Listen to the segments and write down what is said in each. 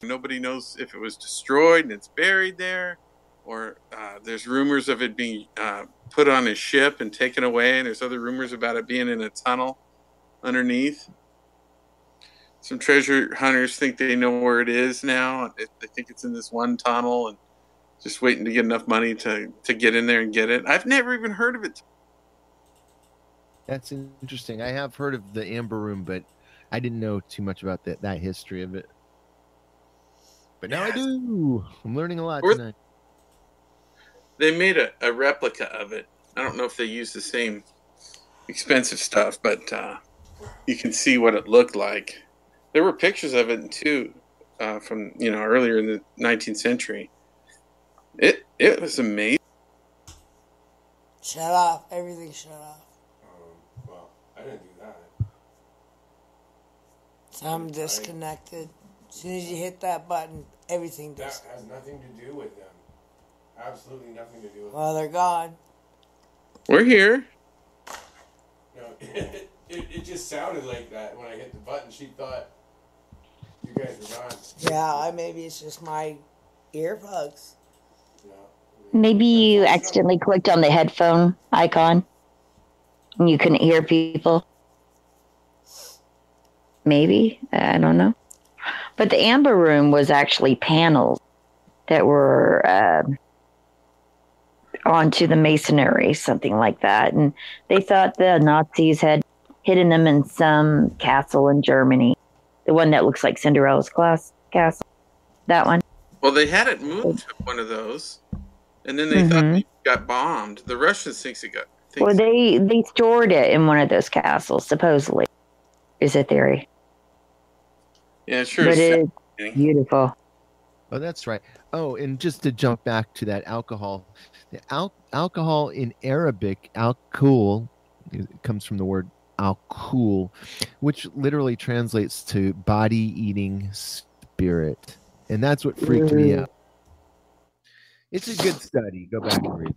Nobody knows if it was destroyed and it's buried there, or there's rumors of it being put on a ship and taken away, and there's other rumors about it being in a tunnel underneath. Some treasure hunters think they know where it is now. They think it's in this one tunnel and just waiting to get enough money to get in there and get it. I've never even heard of it. That's interesting. I have heard of the Amber Room, but I didn't know too much about that history of it. But now I do. I'm learning a lot tonight. They made a replica of it. I don't know if they used the same expensive stuff, but you can see what it looked like. There were pictures of it too, from earlier in the 19th century. It was amazing. Shut off. Everything shut off. Well, I didn't do that. I'm disconnected. As soon as you hit that button, everything does. That has nothing to do with them. Absolutely nothing to do with them. Well, they're gone. We're here. No, it just sounded like that when I hit the button. She thought you guys were gone. Yeah, maybe it's just my earplugs. Maybe you accidentally clicked on the headphone icon and you couldn't hear people. Maybe. I don't know. But the Amber Room was actually panels that were onto the masonry, something like that. And they thought the Nazis had hidden them in some castle in Germany. The one that looks like Cinderella's castle. That one. Well, they had it moved to one of those. And then they thought it got bombed. The Russians think it got... Well, they stored it in one of those castles, supposedly, is a theory. Yeah, sure. But it is beautiful. Oh, that's right. Oh, and just to jump back to that alcohol. The alcohol in Arabic, alcohol, comes from the word alcohol, which literally translates to body-eating spirit. And that's what freaked me out. It's a good study. Go back and read.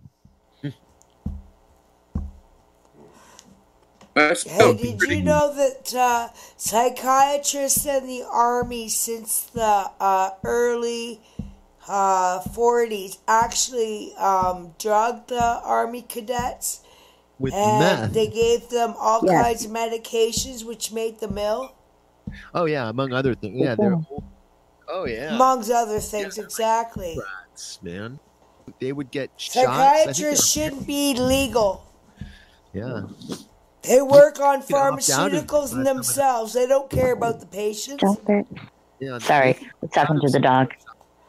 Hey, did you know that psychiatrists in the Army since the early 40s actually drugged the Army cadets? With meth? They gave them all kinds of medications which made them ill? Oh, yeah, among other things. Yeah, oh, yeah. Amongst other things, exactly. Rats, man. They would get Psychiatrists shouldn't be legal. Yeah. They work on pharmaceuticals and themselves. They don't care about the patients. Yeah, sorry, what's happened to the dog?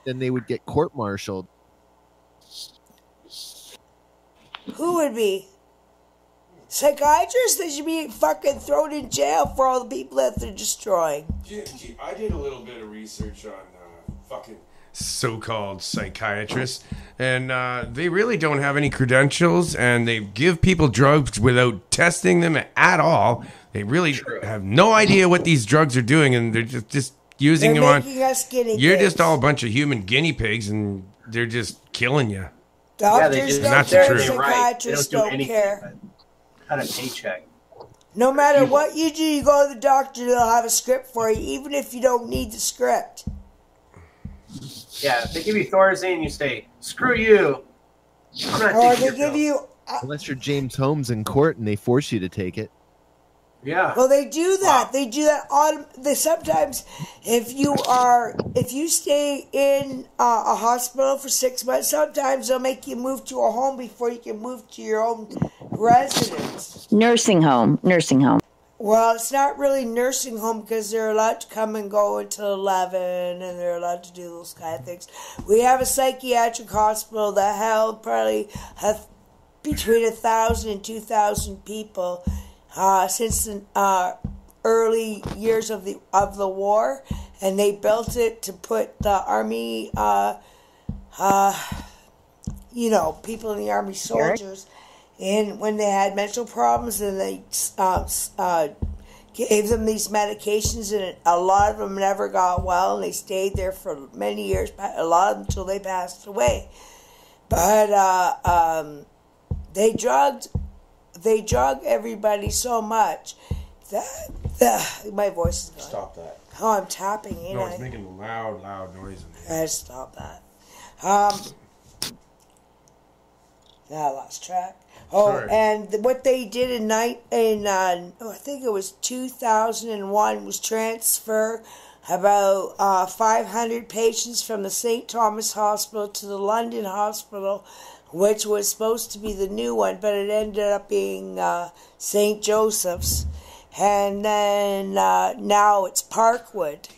Then they would get court-martialed. Who would be? Psychiatrists? They should be fucking thrown in jail for all the people that they're destroying. Gee, I did a little bit of research on fucking so-called psychiatrists, and they really don't have any credentials, and they give people drugs without testing them at all. They really have no idea what these drugs are doing, and they're just using them on. You're just all a bunch of human guinea pigs, and they're just killing you. Doctors don't care. Psychiatrists don't care. Cut a paycheck. No matter what you do, you go to the doctor, they'll have a script for you, even if you don't need the script. Yeah, if they give you Thorazine, you say, screw you. Or they give you... Unless you're James Holmes in court and they force you to take it. Yeah. Well, they do that. Wow. They do that. Sometimes, if you stay in a hospital for 6 months, sometimes they'll make you move to a home before you can move to your own residence. Nursing home. Well, it's not really nursing home because they're allowed to come and go until 11, and they're allowed to do those kind of things. We have a psychiatric hospital that held probably between 1,000 and 2,000 people since the early years of the war, and they built it to put the Army, people in the Army, soldiers. And when they had mental problems, and they gave them these medications, and a lot of them never got well, and they stayed there for many years, a lot of them until they passed away. But they drug everybody so much that my voice is gone. Stop that. Oh, I'm tapping, ain't No, I? it's making a loud noise in I here. had to stop that. I lost track. Oh, Sorry. and what they did I think it was 2001, was transfer about 500 patients from the St. Thomas Hospital to the London Hospital, which was supposed to be the new one, but it ended up being St. Joseph's. And then now it's Parkwood.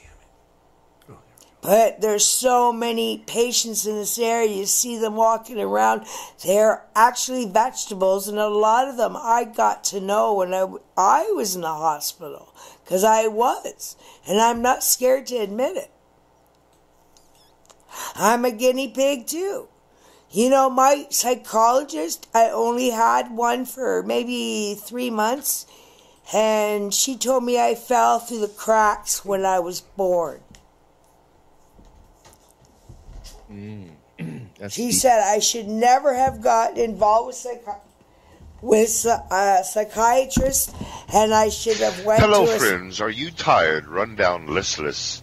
But there's so many patients in this area. You see them walking around. They're actually vegetables, and a lot of them I got to know when I was in the hospital, because I was, and I'm not scared to admit it. I'm a guinea pig too. You know, my psychologist, I only had one for maybe 3 months, and she told me I fell through the cracks when I was born. She said I should never have gotten involved with psychiatrist, and I should have went Hello, to friends. Are you tired, run down, listless?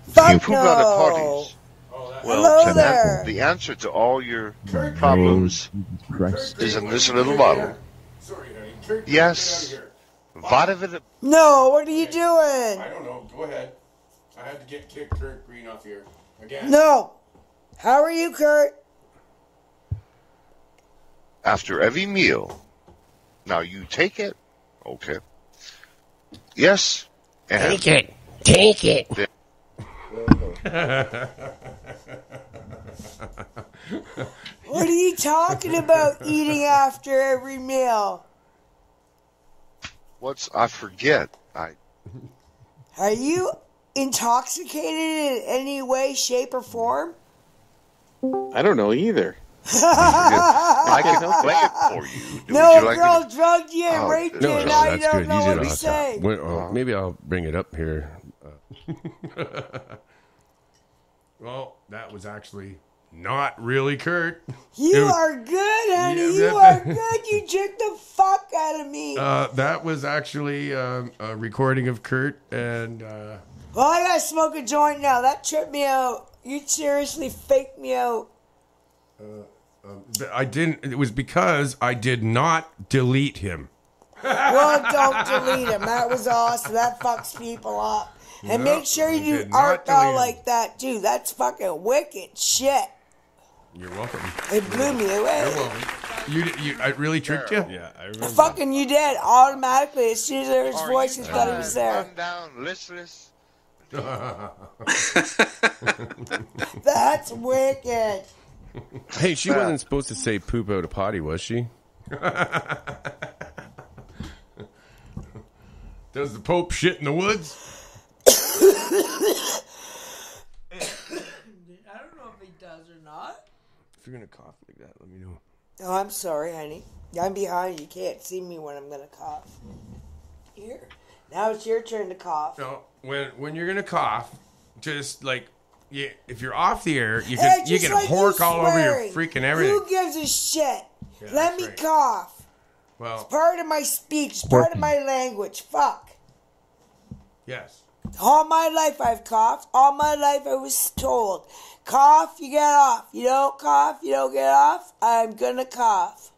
Fuck You poop out at no. parties. Well, Hello there. the answer to all your problems is in this little bottle. Sorry, honey. Kurt, Yes. get out of here. No, what are you doing? I don't know. Go ahead. I had to kick Kurt Green off here. Again. No. How are you, Kurt? After every meal. Now you take it. Okay. Yes. And Take it. What are you talking about, eating after every meal? I forget. Are you intoxicated in any way, shape, or form? I don't know either. I can play it for you. No, Would you like girl me to- drugged you and Oh, raped you, no, and no, now you that's don't good. know Use what it to on say. Maybe I'll bring it up here. Well, that was actually not really Kurt. You are good, honey. Yeah, You are good. You jerked the fuck out of me. That was actually a recording of Kurt, and Well, I gotta smoke a joint now. That tripped me out. You seriously faked me out. I didn't. It was because I did not delete him. Well, don't delete him. That was awesome. That fucks people up. And No, make sure I you did do not art delete all him. like that, too. That's fucking wicked shit. You're welcome. It blew me away. You're welcome. You I really tricked you. Yeah, I remember. Fucking you did. Automatically. As soon as I heard his Are voice, you I thought he was there. Run down, listless. That's wicked. Hey, she wasn't supposed to say poop out a potty, was she? Does the Pope shit in the woods? I don't know if he does or not. If you're gonna cough like that, let me know. Oh, I'm sorry, honey. I'm behind. You can't see me when I'm gonna cough. Here. Now it's your turn to cough. No. When you're gonna cough, just like if you're off the air, you Hey, can just like hork you all over your swearing. freaking everything. Who gives a shit? Yeah, Let that's me right. cough. Well, Part of my speech, part of my language. Fuck. yes. All my life I've coughed. All my life I was told, cough, you get off. You don't cough, you don't get off. I'm gonna cough.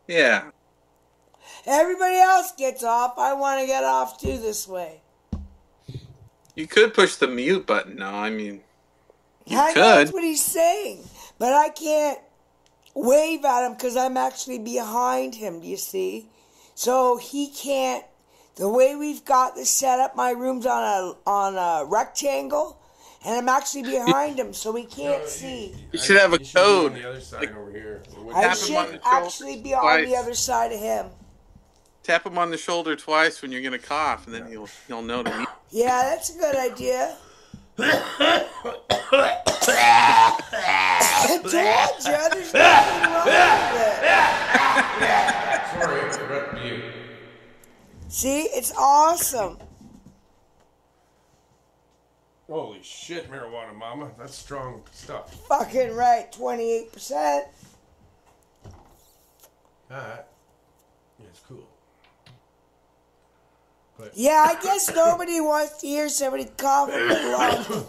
Yeah. Everybody else gets off. I want to get off too this way. You could push the mute button. No, I mean, you I know could. that's what he's saying, but I can't wave at him because I'm actually behind him. Do you see? So he can't. The way we've got this set up, my room's on a rectangle, and I'm actually behind him, so he can't see. You should have a You should be on code. the other side over here. I Tap him on should the shoulder actually be on the twice. other side of him. Tap him on the shoulder twice when you're gonna cough, and then he'll know to mute. Yeah, that's a good idea. I told you, there's nothing wrong with it. Sorry, I forgot to mute. See, it's awesome. Holy shit, marijuana, mama. That's strong stuff. Fucking right, 28%. That. Yeah, it's cool. But Yeah, I guess nobody wants to hear somebody coughing along.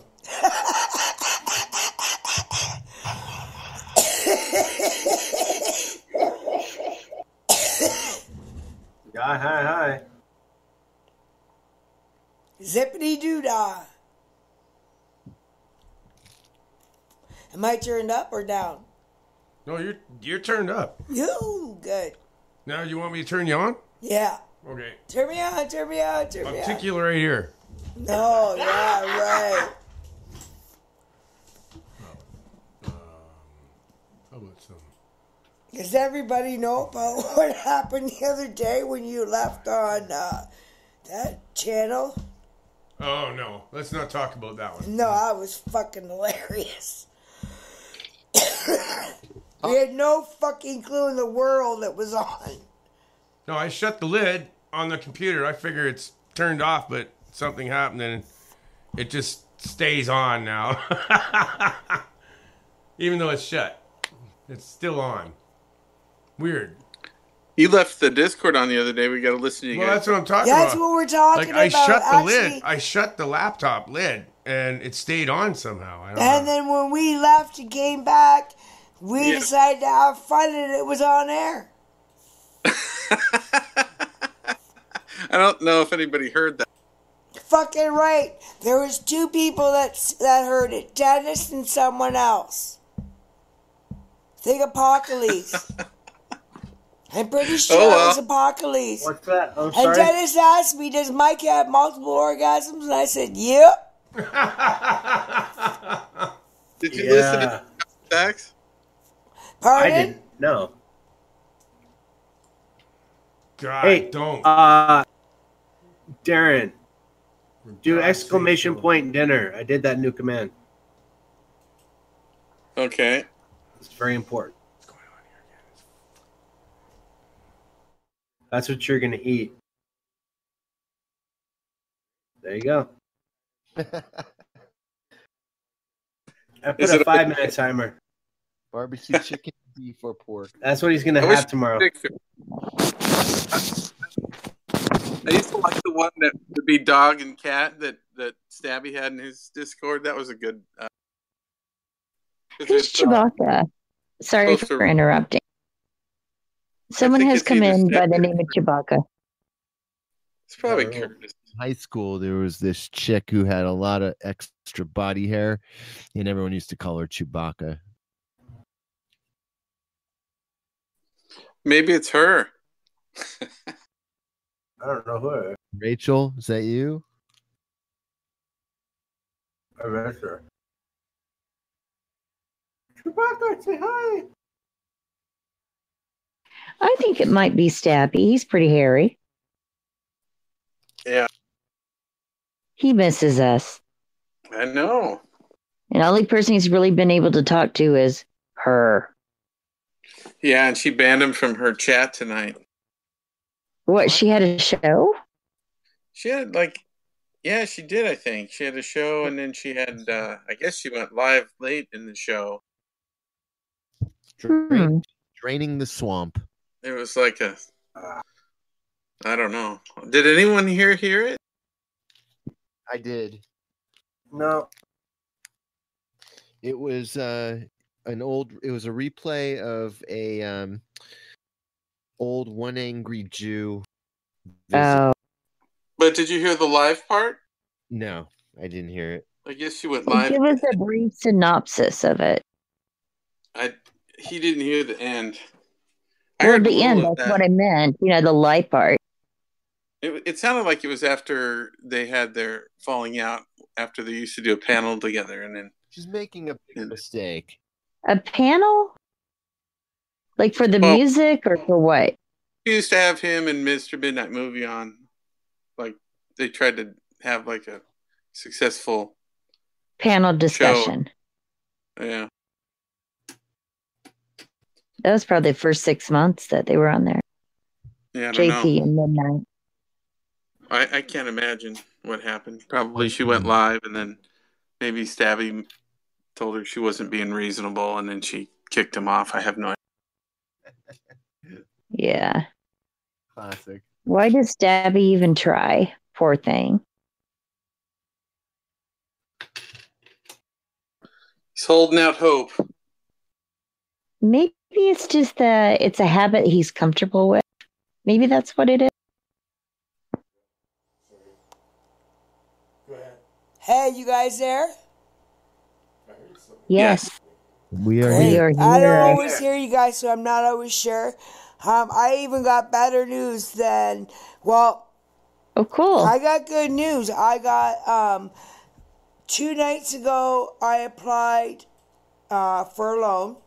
Yeah, hi. Zippity doo dah. Am I turned up or down? no, you're turned up. You good. Now you want me to turn you on? Yeah. Okay. Turn me on, turn me on, turn me I'll on. tick you right here. No, yeah, right. How about some? Does everybody know about what happened the other day when you left on that channel? Oh no, let's not talk about that one. No, I was fucking hilarious. We had no fucking clue in the world it was on. No, I shut the lid on the computer. I figure it's turned off, but something happened and it just stays on now. Even though it's shut, it's still on. Weird. You left the Discord on the other day. We got to listen to you Well, guys. that's what I'm talking That's about. what we're talking Like I about. shut the Actually, lid. I shut the laptop lid, and it stayed on somehow. I don't and know. then when we left and came back, we Yeah. decided to have fun and it was on air. I don't know if anybody heard that. Fucking right. There was two people that heard it. Dennis and someone else. Think Apocalypse. I'm pretty sure Oh, well. it was Apocalypse. What's that? I'm And sorry. Dennis asked me, does Mike have multiple orgasms? And I said, yep. Did you listen to Dax? I Pardon? didn't. No. God, Hey, don't. Darren, do God's exclamation sake, point dinner. I did that new command. Okay. It's very important. What's going on here again? That's what you're gonna eat. There you go. I put Is a it 5-minute timer. Barbecue chicken, beef, or pork. That's what he's gonna I wish have tomorrow. I used to like the one that would be dog and cat that Stabby had in his Discord. That was a good. Who's Chewbacca? Sorry Close to- for interrupting. Someone think has it's come either in by the Steph- name of Chewbacca. It's probably I don't know. Curtis. High school, there was this chick who had a lot of extra body hair, and everyone used to call her Chewbacca. Maybe it's her. I don't know who. Rachel, is that you? I'm not sure. Chewbacca, say hi. I think it might be Stabby. He's pretty hairy. Yeah, He misses us. I know. And the only person he's really been able to talk to is her. Yeah, and she banned him from her chat tonight. What, she had a show? She had yeah, she did. I think she had a show, and then she had. I guess she went live late in the show. Draining the swamp. It was like a. I don't know. Did anyone hear it? I did. No. It was it was a replay of a old One Angry Jew visit. Oh, But did you hear the live part? No, I didn't hear it. I guess she went well, live. give us a brief synopsis of it. He didn't hear the end. I Well, heard a the end, little of that's that. what I meant. You know, the light part. It sounded like it was after they had their falling out, after they used to do a panel together, and then She's making a big mistake. A panel? Like for the Well- music or for what? she used to have him and Mr. Midnight Movie on. Like they tried to have like a successful, Panel discussion. yeah. That was probably the first 6 months that they were on there. Yeah, I don't know. JP and Midnight. I can't imagine what happened. Probably she went live, and then maybe Stabby told her she wasn't being reasonable, and then she kicked him off. I have no idea. Yeah. Classic. Why does Debbie even try? Poor thing. He's holding out hope. Maybe it's just that it's a habit he's comfortable with. Maybe that's what it is. Go ahead. Hey, you guys there? Yes. We are Great. here. I don't always hear you guys, so I'm not always sure. I even got better news than, well, Oh, cool. I got good news. I got, 2 nights ago, I applied for a loan.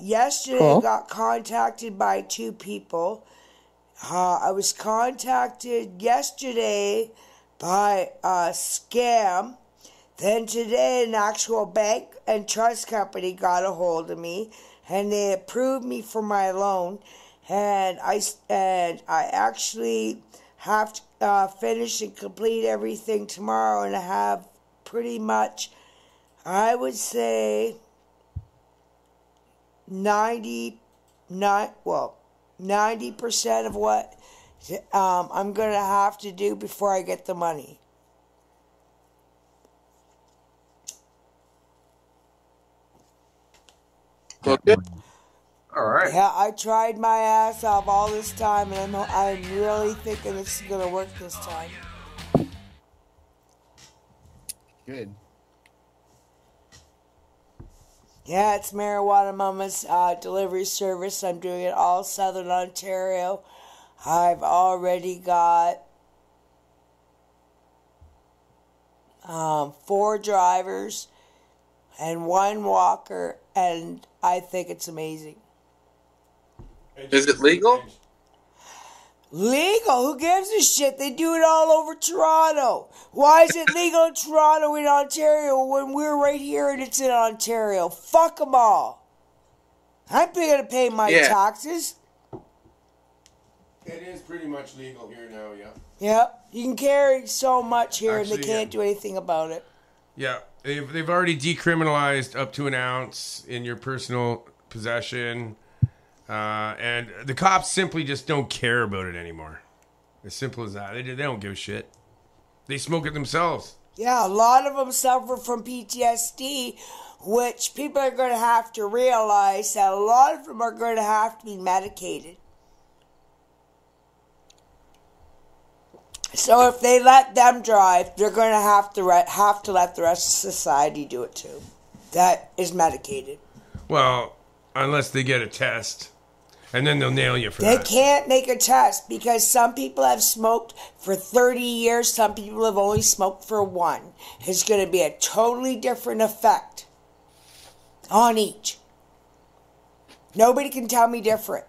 Yesterday, Cool. I got contacted by 2 people. I was contacted yesterday by a scam. Then today, an actual bank and trust company got a hold of me, and they approved me for my loan. And I actually have to finish and complete everything tomorrow, and I have pretty much, I would say, 90% of what I'm going to have to do before I get the money. Okay. All right. Yeah, I tried my ass off all this time, and I'm really thinking this is going to work this time. Good. Yeah, it's Marijuana Mama's delivery service. I'm doing it all Southern Ontario. I've already got 4 drivers and 1 walker, and I think it's amazing. Is it legal? Legal? Who gives a shit? They do it all over Toronto. Why is it legal in Toronto in Ontario when we're right here and it's in Ontario? Fuck them all. I'm going to pay my taxes. It is pretty much legal here now, yeah. Yeah, you can carry so much here Actually, and they can't do anything about it. Yeah, they've already decriminalized up to an ounce in your personal possession. And the cops simply just don't care about it anymore. As simple as that. They don't give a shit. They smoke it themselves. Yeah, a lot of them suffer from PTSD, which people are going to have to realize that a lot of them are going to have to be medicated. So if they let them drive, they're going to have to let the rest of society do it too. That is medicated. Well, unless they get a test. And then they'll nail you for They that. can't make a test because some people have smoked for 30 years. Some people have only smoked for 1. It's going to be a totally different effect on each. Nobody can tell me different.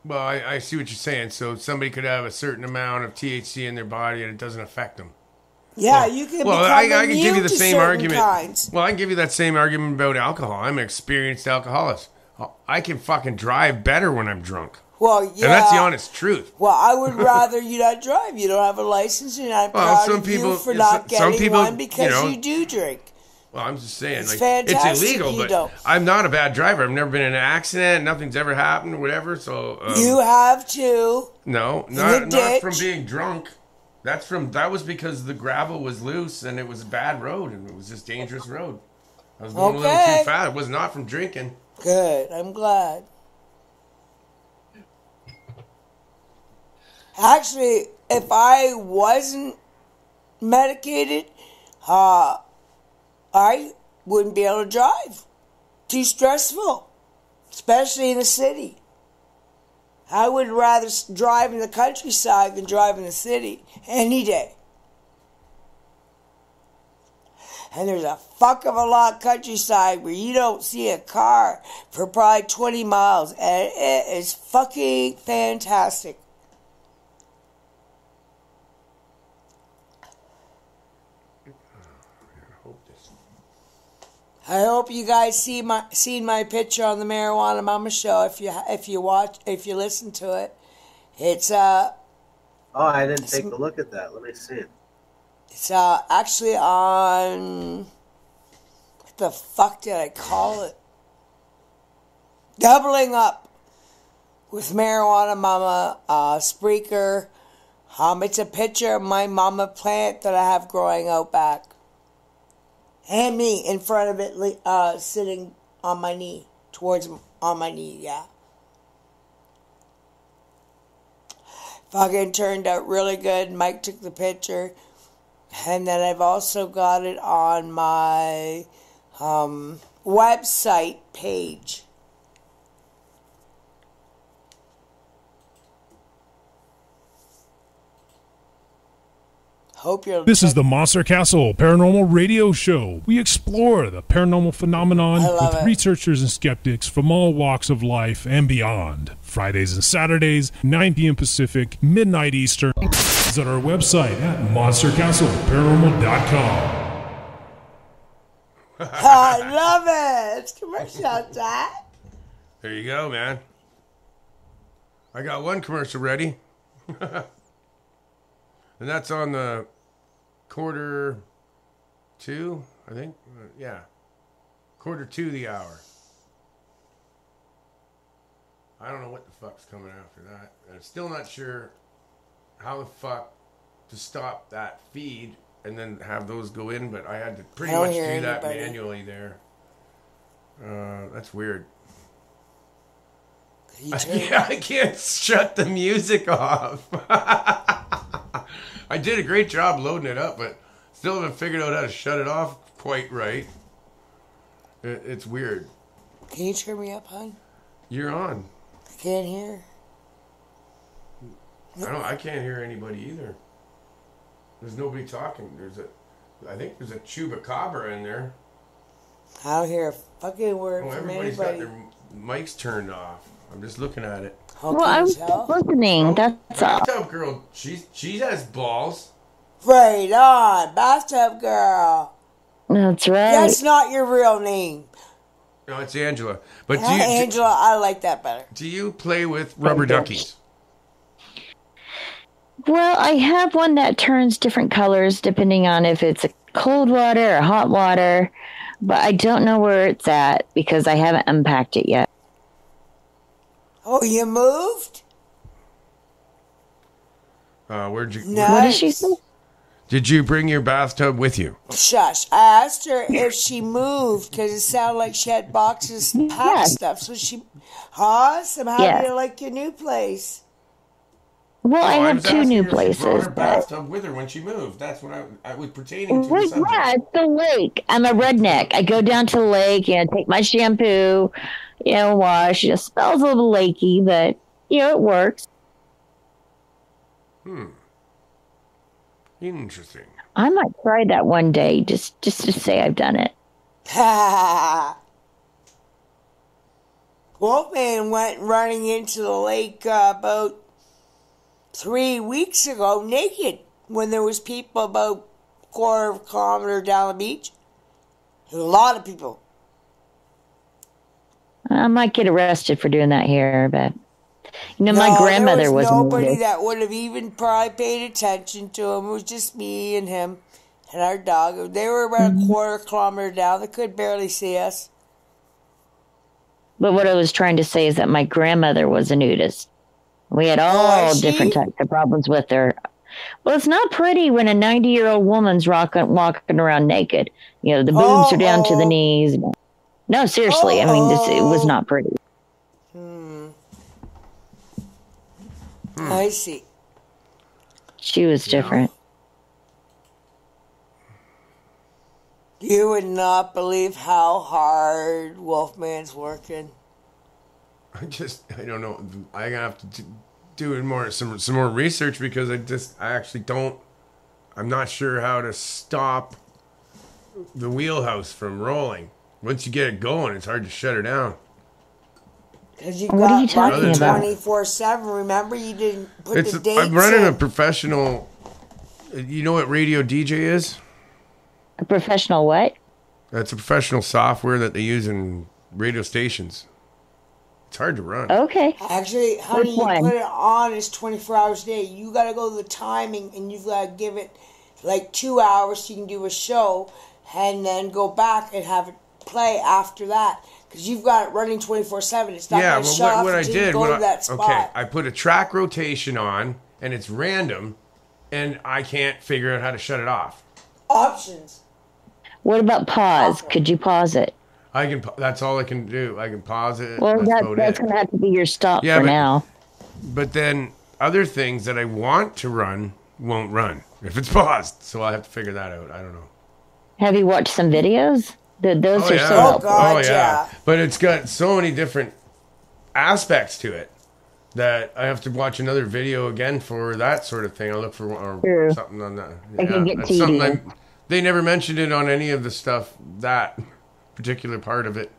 Well, I see what you're saying. So somebody could have a certain amount of THC in their body and it doesn't affect them. Yeah, you can become I can immune give you the to same certain argument. kinds. Well, I can give you that same argument about alcohol. I'm an experienced alcoholic. I can fucking drive better when I'm drunk. Well, yeah. And that's the honest truth. Well, I would rather you not drive. You don't have a license, and I'm proud of you for not getting one because you do drink. Well, I'm just saying, It's like, fantastic it's illegal, you but don't. I'm not a bad driver. I've never been in an accident. Nothing's ever happened or whatever. So You have to. No, not from being drunk. That was because the gravel was loose and it was a bad road and it was just dangerous road. I was going a little too fast. It was not from drinking. Good. I'm glad. Actually, if I wasn't medicated, I wouldn't be able to drive. Too stressful, especially in the city. I would rather drive in the countryside than drive in the city any day. And there's a fuck of a lot of countryside where you don't see a car for probably 20 miles. And it is fucking fantastic. I hope you guys seen my picture on the Marijuana Mama show. If you listen to it, it's Oh, I didn't take a look at that. Let me see. It's actually on, what the fuck did I call it? Doubling Up with Marijuana Mama, Spreaker. It's a picture of my mama plant that I have growing out back. And me in front of it, sitting on my knee, on my knee, yeah. Fucking turned out really good. Mike took the picture. And then I've also got it on my website page. This is the Monster Castle Paranormal Radio Show. We explore the paranormal phenomenon with researchers and skeptics from all walks of life and beyond. Fridays and Saturdays, 9 p.m. Pacific, midnight Eastern. Visit our website at monstercastleparanormal.com. I love it. It's commercial time. There you go, man. I got one commercial ready. And that's on the 1:45, I think. Yeah. 1:45 the hour. I don't know what the fuck's coming after that. I'm still not sure how the fuck to stop that feed and then have those go in, but I had to pretty much do that manually there. That's weird. I can't shut the music off. I did a great job loading it up, but still haven't figured out how to shut it off quite right. It's weird. Can you turn me up, hon? You're on. I can't hear. I can't hear anybody either. There's nobody talking. I think there's a chupacabra in there. I don't hear a fucking word from everybody's anybody. Got their mics turned off. I'm just looking at it. Well, I was listening. That's all. Bathtub girl, she has balls. Right on, bathtub girl. That's right. That's not your real name. No, it's Angela. But Angela, I like that better. Do you play with rubber duckies? Well, I have one that turns different colors depending on if it's a cold water or hot water, but I don't know where it's at because I haven't unpacked it yet. Oh, you moved? Where'd you? Nice. What did she say? Did you bring your bathtub with you? Shush. I asked her if she moved because it sounded like she had boxes and packed stuff. So she, awesome. How do you like your new place? Well, I have two new places. She brought her bathtub with her when she moved. That's what I was pertaining to. Well, the subject. yeah, it's the lake. I'm a redneck. I go down to the lake, take my shampoo, wash. It smells a little lakey, but, it works. Interesting. I might try that one day, just to say I've done it. Wolfman went running into the lake about 3 weeks ago naked when there was people about a quarter of a kilometer down the beach. A lot of people. I might get arrested for doing that here, but my grandmother was nobody that would have even probably paid attention to him. It was just me and him and our dog. They were about a quarter kilometer down. They could barely see us. But what I was trying to say is that my grandmother was a nudist. We had all different types of problems with her. Well, it's not pretty when a 90-year-old woman's walking around naked. The boobs are down to the knees. No, seriously. It was not pretty. I see. She was different. You would not believe how hard Wolfman's working. I don't know. I'm gonna have to do some more research because I'm not sure how to stop the wheelhouse from rolling. Once you get it going, it's hard to shut her down. Because you got money 24/7. Remember, you didn't put the dates I'm running in. a professional. You know what radio DJ is? A professional what? That's a professional software that they use in radio stations. It's hard to run. Okay. Actually, honey, you put it on. It's 24 hours a day. You got to go to the timing, and you've got to give it like 2 hours so you can do a show, and then go back and have it play after that. Because you've got it running 24/7. It's not Yeah, going to shut off what I until did, you go to that spot. okay, I put a track rotation on, and it's random, and I can't figure out how to shut it off. Options. What about pause? Could you pause it? I can. That's all I can do. I can pause it. Well, that's it. going to have to be your stop for now. But then other things that I want to run won't run if it's paused. So I'll have to figure that out. I don't know. Have you watched some videos? Those are so helpful. God, yeah. But it's got so many different aspects to it that I have to watch another video again for that sort of thing. I'll look for something on that. I can get tedious. They never mentioned it on any of the stuff, that particular part of it.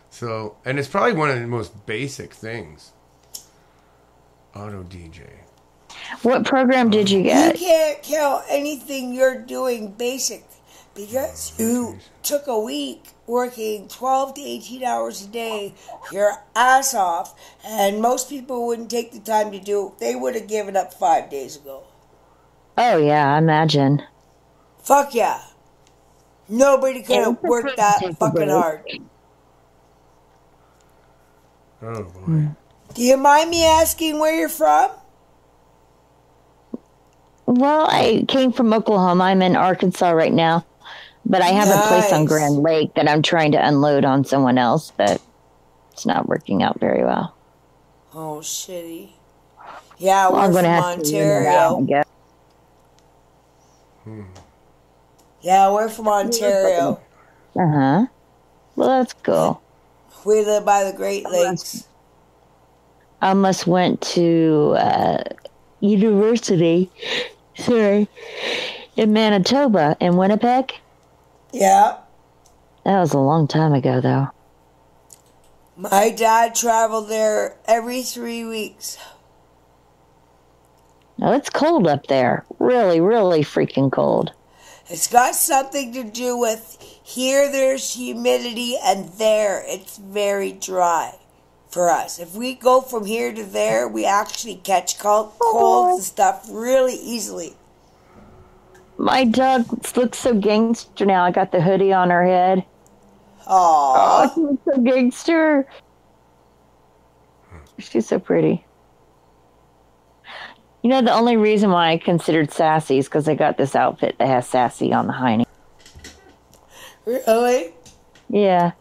So, and it's probably one of the most basic things. Auto DJ. What program did you get? You can't count anything you're doing basic because you took a week working 12 to 18 hours a day, your ass off, and most people wouldn't take the time to do it. They would have given up 5 days ago. Oh, yeah, I imagine. Fuck yeah. Nobody could have worked that fucking hard. Oh, boy. Do you mind me asking where you're from? Well, I came from Oklahoma. I'm in Arkansas right now. But I have a place on Grand Lake that I'm trying to unload on someone else, but it's not working out very well. Oh, shitty. Yeah, we're from Ontario. Yeah, we're from Ontario. Uh-huh. Well, that's cool. We live by the Great Lakes. I almost went to university, in Manitoba, in Winnipeg. Yeah. That was a long time ago, though. My dad traveled there every 3 weeks. Now, it's cold up there. Really, really freaking cold. It's got something to do with here there's humidity and there it's very dry for us. If we go from here to there, we actually catch colds and stuff really easily. My dog looks so gangster now. I got the hoodie on her head. Aww. Oh, she's so gangster. She's so pretty. You know, the only reason why I considered sassy is because I got this outfit that has sassy on the hiney. Really? Yeah.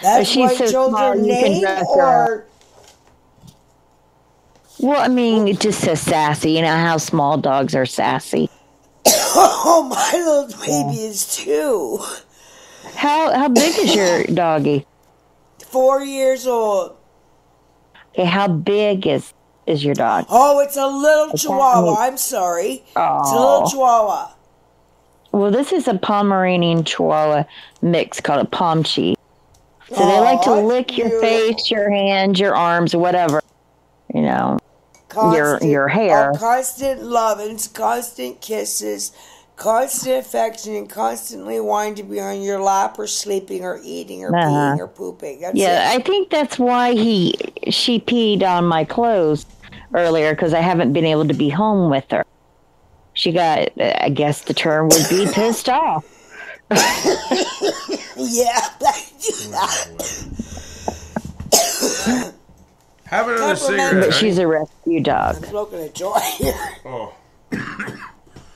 That's why you chose her name, or? Well, I mean, it just says sassy. You know how small dogs are sassy. Oh, my little baby is 2. How big is your doggy? 4 years old. Okay, how big is your dog? Oh, it's a little chihuahua. I'm sorry. Oh. It's a little chihuahua. Well, this is a Pomeranian Chihuahua mix called a Pomchi. So they like to lick your face, your hands, your arms, whatever. You know, your hair. Constant lovings, constant kisses, constant affection, and constantly wanting to be on your lap or sleeping or eating or peeing or pooping. That's it. I think that's why she peed on my clothes earlier, because I haven't been able to be home with her. She got, I guess the term would be, pissed off. Yeah, I do that. Have another cigarette. But she's a rescue dog. I'm smoking a joint here. Oh.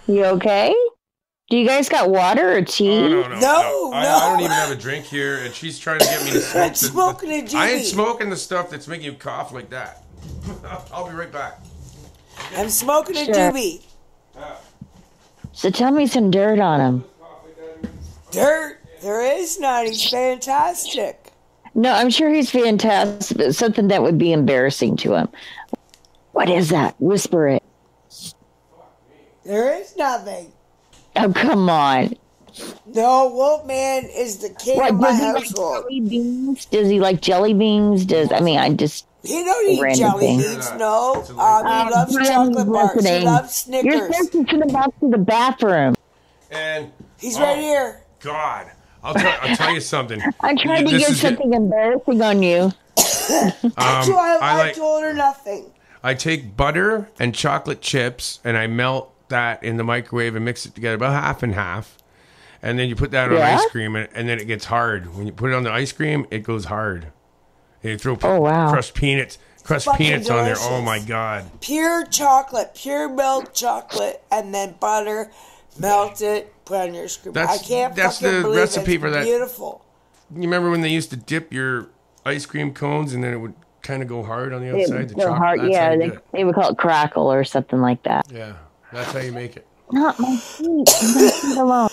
You okay? Do you guys got water or tea? Oh, no. No. I don't even have a drink here, and she's trying to get me to smoke. I'm smoking a doobie. I ain't smoking the stuff that's making you cough like that. I'll be right back. I'm smoking a doobie. So tell me some dirt on him. Dirt? There is none. He's fantastic. No, I'm sure he's fantastic, but something that would be embarrassing to him. What is that? Whisper it. There is nothing. Oh, come on. No, Wolfman is the king of my household. Jelly beans? Does he like jelly beans? He don't eat jelly beans, no. He loves chocolate bars. He loves Snickers. You're supposed to send him out to the bathroom. And he's right here. God, I'll tell you something. I tried to get something embarrassing on you. That's why I told her nothing. I take butter and chocolate chips and I melt that in the microwave and mix it together about half and half. And then you put that on ice cream and then it gets hard. When you put it on the ice cream, it goes hard. They throw wow. crushed peanuts Fucking on there. delicious. Oh my god. Pure chocolate, pure milk chocolate, and then butter, melt it, put on your screw. I can't that's fucking the believe recipe it's for that. beautiful. You remember when they used to dip your ice cream cones and then it would kind of go hard on the outside? The chocolate. Hard, that's how you they, do it. they would call it crackle or something like that. Yeah, that's how you make it. Not my feet. Leave my feet alone.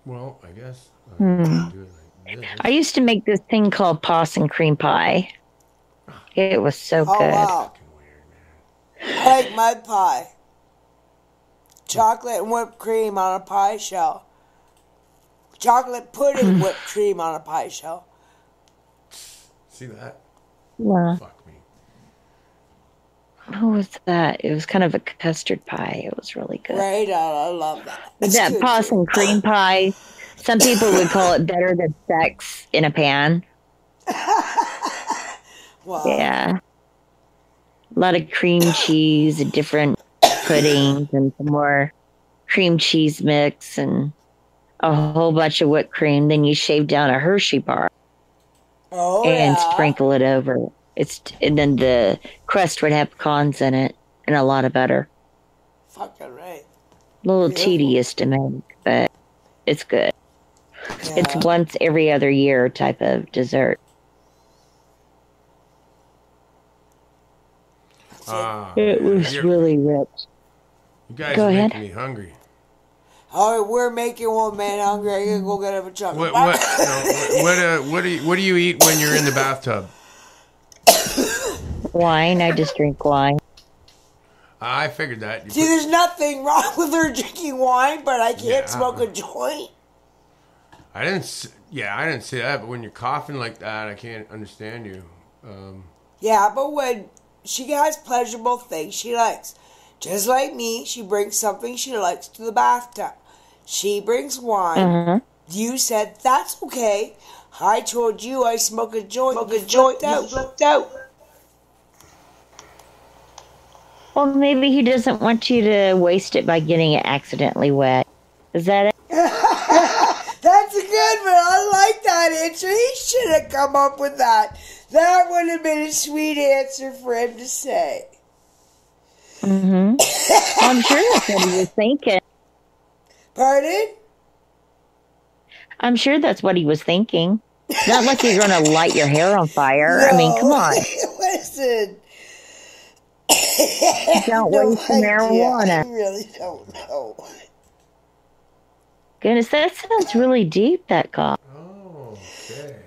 Well, I guess. Do it like this. I used to make this thing called Boston cream pie. It was so good. Wow. I like mud pie. Chocolate and whipped cream on a pie shell. Chocolate pudding whipped cream on a pie shell. See that? Yeah. Fuck me. What was that? It was kind of a custard pie. It was really good. Right on. I love that. That Boston cream pie, some people would call it better than sex in a pan. Wow. Yeah. A lot of cream cheese and different puddings and some more cream cheese mix and a whole bunch of whipped cream. Then you shave down a Hershey bar and sprinkle it over. And then the crust would have pecans in it and a lot of butter. Fucking right. A little tedious to make, but it's good. Yeah. It's once every other year type of dessert. It was really rich. You guys Go are ahead. making me hungry. All right, we're making one man hungry. I gotta go get him a chocolate. What do you eat when you're in the bathtub? Wine. I just drink wine. I figured that. See, there's nothing wrong with her drinking wine, but I can't smoke a joint. I didn't say that, but when you're coughing like that, I can't understand you. Yeah, but when she has pleasurable things she likes, just like me, she brings something she likes to the bathtub. She brings wine. Mm-hmm. You said, that's okay. I told you I smoke a joint. You flipped out. Well, maybe he doesn't want you to waste it by getting it accidentally wet. Is that it? That's a good one. I like that answer. He should have come up with that. That would have been a sweet answer for him to say. Mm-hmm. I'm sure that's what he was thinking. Pardon? I'm sure that's what he was thinking. It's not like you're going to light your hair on fire. No. I mean, come on. Listen. Don't waste the marijuana. I really don't know. Goodness, that sounds really deep, that cough. Oh, okay.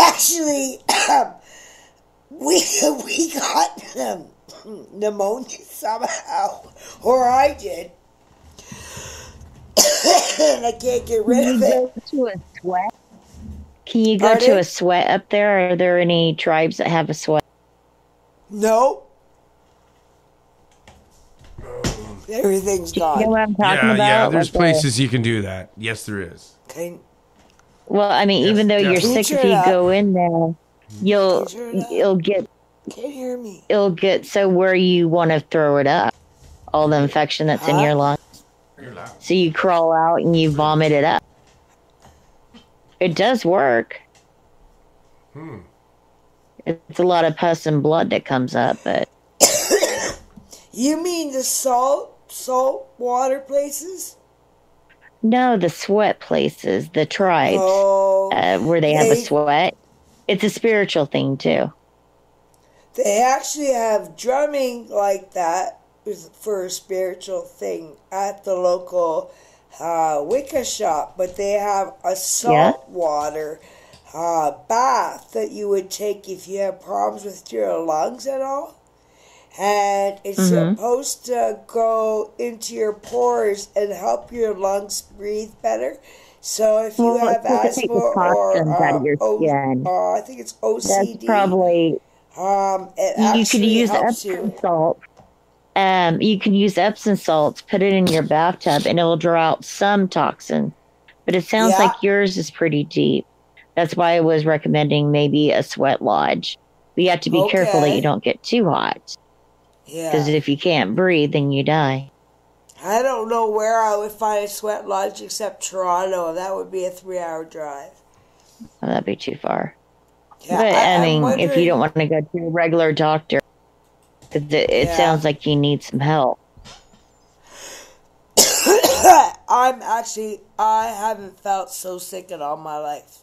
Actually, we got pneumonia somehow, or I did, and I can't get rid of it. To a sweat? Can you go to a sweat up there? Are there any tribes that have a sweat? No. Everything's gone. You know what I'm talking about? Yeah, there's places you can do that. Yes, there is. Okay. Well, I mean, even though you're sick, if you go in there, you'll get. Can't hear me. It'll get so where you want to throw it up, all the infection that's in your lungs. So you crawl out and you vomit it up. It does work. It's a lot of pus and blood that comes up, but. You mean the salt water places? No, the sweat places, the tribes, where they have a sweat. It's a spiritual thing, too. They actually have drumming like that for a spiritual thing at the local Wicca shop, but they have a salt water bath that you would take if you have problems with your lungs at all. And it's supposed to go into your pores and help your lungs breathe better. So if you have asthma or I think it's OCD, that's probably you could use Epsom salt. You can use Epsom salts, put it in your bathtub, and it will draw out some toxin. But it sounds like yours is pretty deep. That's why I was recommending maybe a sweat lodge. But you have to be careful that you don't get too hot. Yeah. Because if you can't breathe, then you die. I don't know where I would find a sweat lodge except Toronto. That would be a 3-hour drive. Oh, that'd be too far. Yeah, But I mean, wondering, if you don't want to go to a regular doctor, because it sounds like you need some help. I haven't felt so sick in all my life.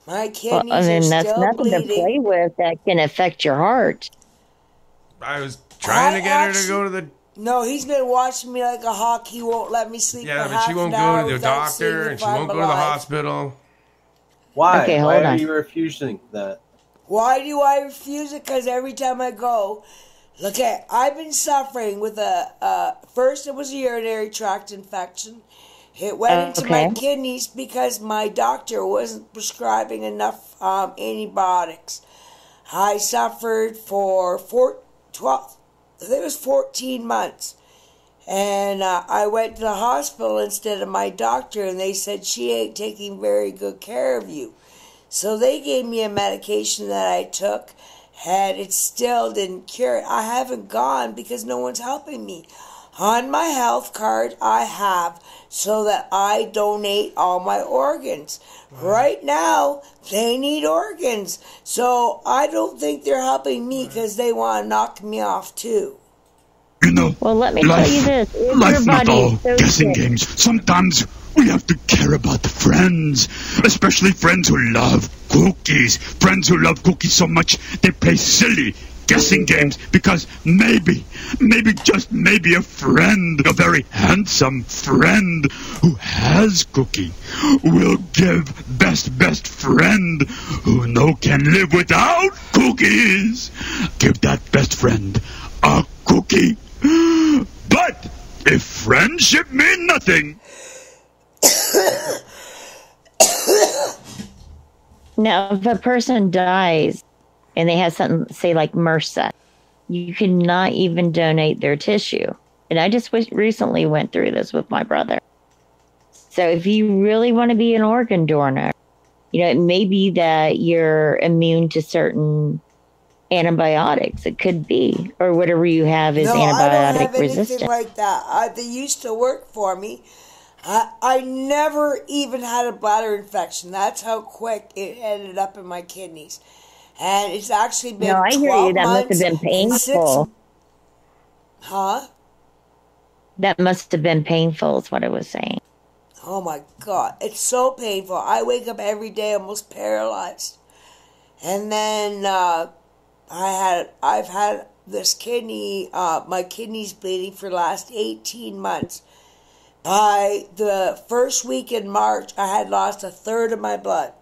My kidneys are that's still nothing bleeding. to play with that can affect your heart. I was trying to get her to go to the... No, he's been watching me like a hawk. He won't let me sleep. Yeah, for but she half won't an hour go to the without seeing doctor, if and she I'm won't go to the alive. hospital. Why? Okay, Why hold are on. you refusing that? Why do I refuse it? Because every time I go, look at, I've been suffering with first it was a urinary tract infection. It went into my kidneys because my doctor wasn't prescribing enough antibiotics. I suffered for 14 months. And I went to the hospital instead of my doctor, and they said, she ain't taking very good care of you. So they gave me a medication that I took, and it still didn't cure it. I haven't gone because no one's helping me. On my health card, I have so that I donate all my organs. Right now, they need organs. So I don't think they're helping me because they want to knock me off too. You know, well, let me tell you this. If life your not body all is so guessing sick, games. Sometimes we have to care about the friends, especially friends who love cookies. Friends who love cookies so much they play silly guessing games because maybe, just maybe a friend, a very handsome friend who has cookie will give best friend who no can live without cookies. Give that best friend a cookie. But if friendship mean nothing... now, if a person dies and they have something, say, like MRSA, you cannot even donate their tissue. And I just recently went through this with my brother. So if you really want to be an organ donor, it may be that you're immune to certain antibiotics. It could be, or whatever you have is antibiotic I don't have resistant. anything like that. They used to work for me. I never even had a bladder infection. That's how quick it ended up in my kidneys. And it's actually been 12 months. No, I hear you. That must have been painful. Huh? That must have been painful is what I was saying. Oh my God. It's so painful. I wake up every day almost paralyzed. And then I've had this kidney, my kidneys bleeding for the last 18 months. By the first week in March, I had lost a third of my blood.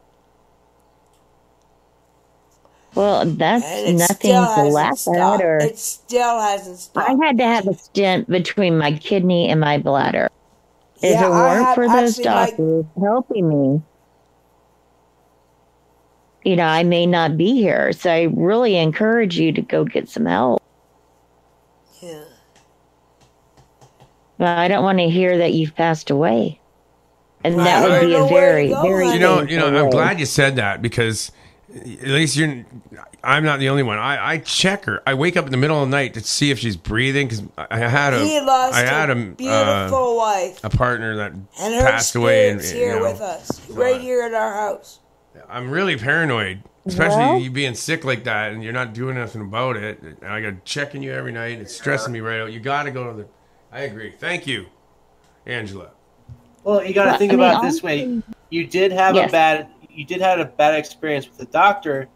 Well, that's nothing to laugh at. Or it still hasn't stopped. I had to have a stent between my kidney and my bladder. If it weren't for those doctors helping me, I may not be here. So I really encourage you to go get some help. Yeah. But I don't want to hear that you've passed away. And that would be a very, very... I'm glad you said that because at least I'm not the only one. I check her. I wake up in the middle of the night to see if she's breathing because I had a beautiful wife, a partner that and her passed away, and here with us, right here in our house. I'm really paranoid, especially you being sick like that, and you're not doing nothing about it. And I got checking you every night. It's stressing me right out. You got to go to the. I agree. Thank you, Angela. Well, you got to think about it this way. You did have a bad experience with the doctor,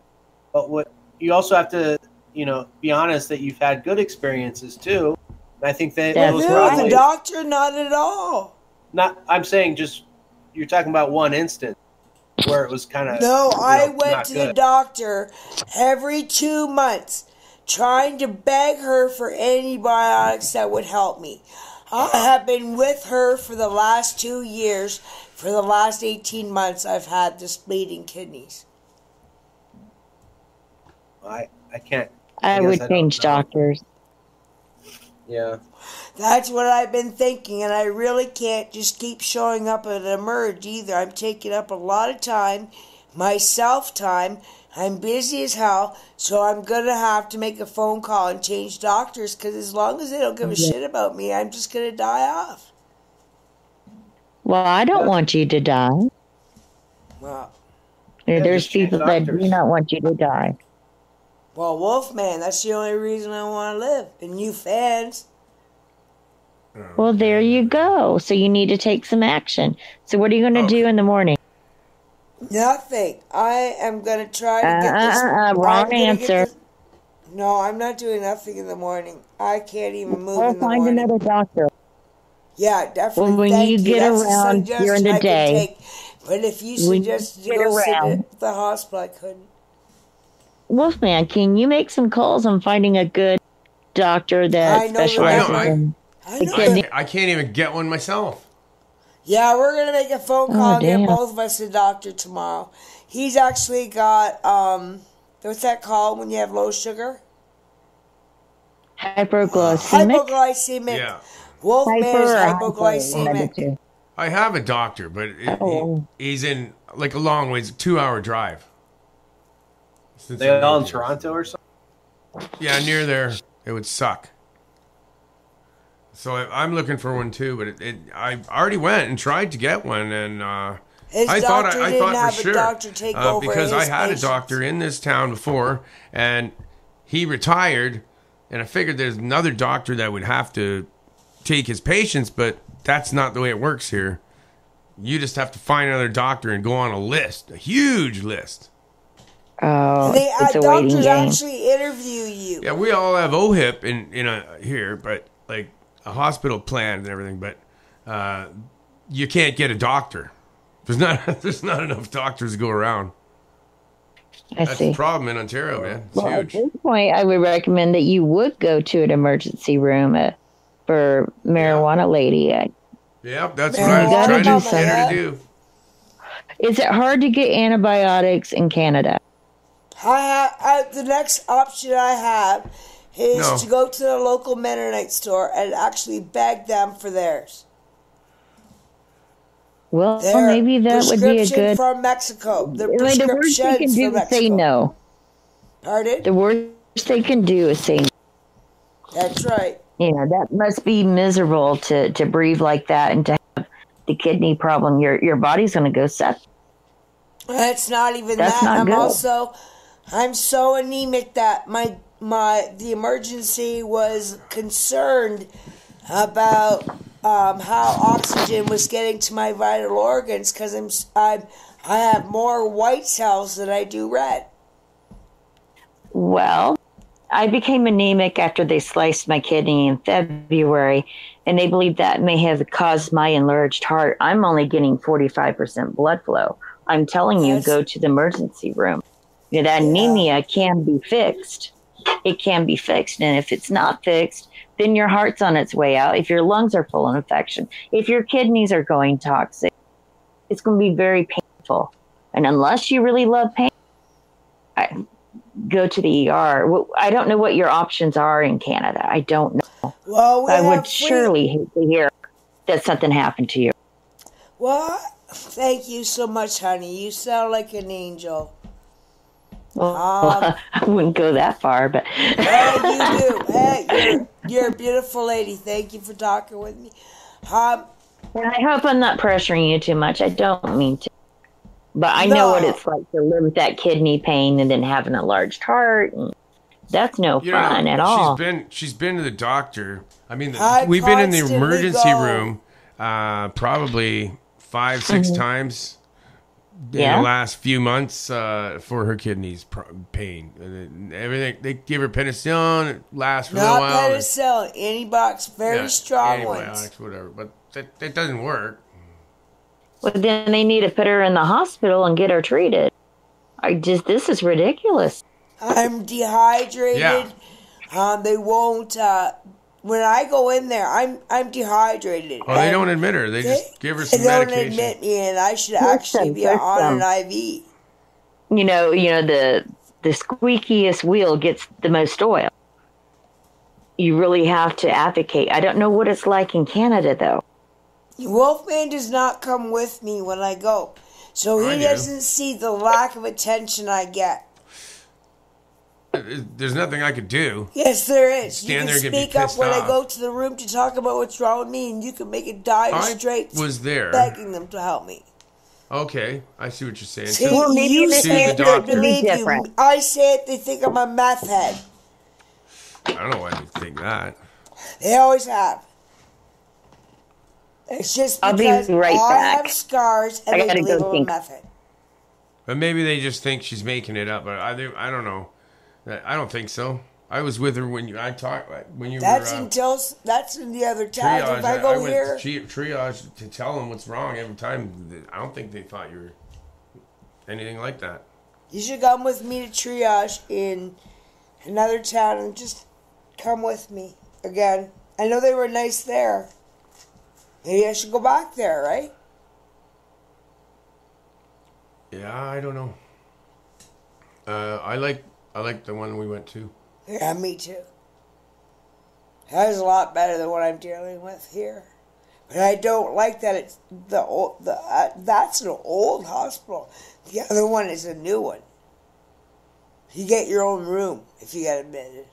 but what you also have to, be honest that you've had good experiences too. And I think that the doctor, not at all. I'm saying just you're talking about one instance where it was kind of. No, I went to the doctor every 2 months, trying to beg her for antibiotics that would help me. I have been with her for the last 2 years. For the last 18 months, I've had this bleeding kidneys. I can't. I would change doctors. Yeah. That's what I've been thinking, and I really can't just keep showing up at Emerge either. I'm taking up a lot of time. my self time. I'm busy as hell, so I'm going to have to make a phone call and change doctors, because as long as they don't give a shit about me, I'm just going to die off. Well, I don't want you to die. Well, there's people that do not want you to die. Well, Wolfman, that's the only reason I want to live. And you fans. Well, there you go. So you need to take some action. So what are you going to do in the morning? Nothing. I am going to try to get this. Wrong answer. No, I'm not doing nothing in the morning. I can't even move in the find morning. another doctor. Yeah, definitely. Well, when you get around during the day. But if you suggest to go sit at the hospital, I couldn't. Wolfman, can you make some calls on finding a good doctor that specializes in the kidney? I can't even get one myself. Yeah, we're going to make a phone call and get both of us a doctor tomorrow. He's actually got, what's that called when you have low sugar? Hypoglycemic? Yeah. Wolfman is hypoglycemic. I have a doctor, but he's in like a long ways, 2-hour drive. They all in Toronto or something? Yeah, near there. It would suck. So I'm looking for one too, but I already went and tried to get one, and I thought for sure because I had a doctor in this town before, and he retired, and I figured there's another doctor that would have to take his patients, but that's not the way it works here. You just have to find another doctor and go on a list, a huge list. Oh, it's a waiting game. Doctors actually interview you. Yeah, we all have OHIP in here, but like a hospital plan and everything, but you can't get a doctor. There's not enough doctors to go around. That's the problem in Ontario, man. It's huge. At this point, I would recommend that you would go to an emergency room for marijuana lady. Yeah, that's what I was trying to get her to do. Is it hard to get antibiotics in Canada? The next option I have is to go to the local Mennonite store and actually beg them for theirs. Well, maybe that would be a good... from Mexico. The worst they can do is say no. Pardon? The worst they can do is say no. That's right. That must be miserable to breathe like that and to have the kidney problem. Your body's going to go septic. It's not even that. I'm so anemic that the emergency was concerned about how oxygen was getting to my vital organs, because I have more white cells than I do red. Well, I became anemic after they sliced my kidney in February, and they believe that may have caused my enlarged heart. I'm only getting 45% blood flow. I'm telling you, go to the emergency room. That anemia can be fixed. It can be fixed. And if it's not fixed, then your heart's on its way out. If your lungs are full of infection, if your kidneys are going toxic, it's going to be very painful. And unless you really love pain, go to the ER. I don't know what your options are in Canada. I don't know. Well, I would surely hate to hear that something happened to you. Well, thank you so much, honey. You sound like an angel. Well, I wouldn't go that far, but... Hey, you do. Hey, you're a beautiful lady. Thank you for talking with me. I hope I'm not pressuring you too much. I don't mean to. But I know what it's like to live with that kidney pain and then having a large heart. And that's no fun at all. She's been to the doctor. I mean, we've been in the emergency room probably 5-6 times in the last few months for her kidneys pain. And everything, they give her penicillin. It lasts for a while. Not penicillin, antibiotics, very strong antibiotics, whatever. But that doesn't work. Well, then they need to put her in the hospital and get her treated. This is ridiculous. I'm dehydrated. Yeah. They won't. When I go in there, I'm dehydrated. Oh, they don't admit her. They just give her some medication. They don't admit me, and I should actually be on an IV. The squeakiest wheel gets the most oil. You really have to advocate. I don't know what it's like in Canada, though. Wolfman does not come with me when I go. So he doesn't see the lack of attention I get. There's nothing I could do. Yes, there is. Stand you there can and get speak up when off. I go to the room to talk about what's wrong with me, and you can make it dire straight. I was there. Begging them to help me. Okay, I see what you're saying. See, you say it, they believe you. I say it, they think I'm a meth head. I don't know why they think that. They always have. It's just because I have scars and they believe I'm a meth head. But maybe they just think she's making it up. But I don't know. I don't think so. I was with her when you talked when you that's were. That's in the other town. If I go here, triage to tell them what's wrong every time. I don't think they thought you were anything like that. You should come with me to triage in another town and just come with me again. I know they were nice there. Maybe I should go back there, right? Yeah, I don't know. I like the one we went to. Yeah, me too. That was a lot better than what I'm dealing with here. But I don't like that it's that's an old hospital. The other one is a new one. You get your own room if you get admitted.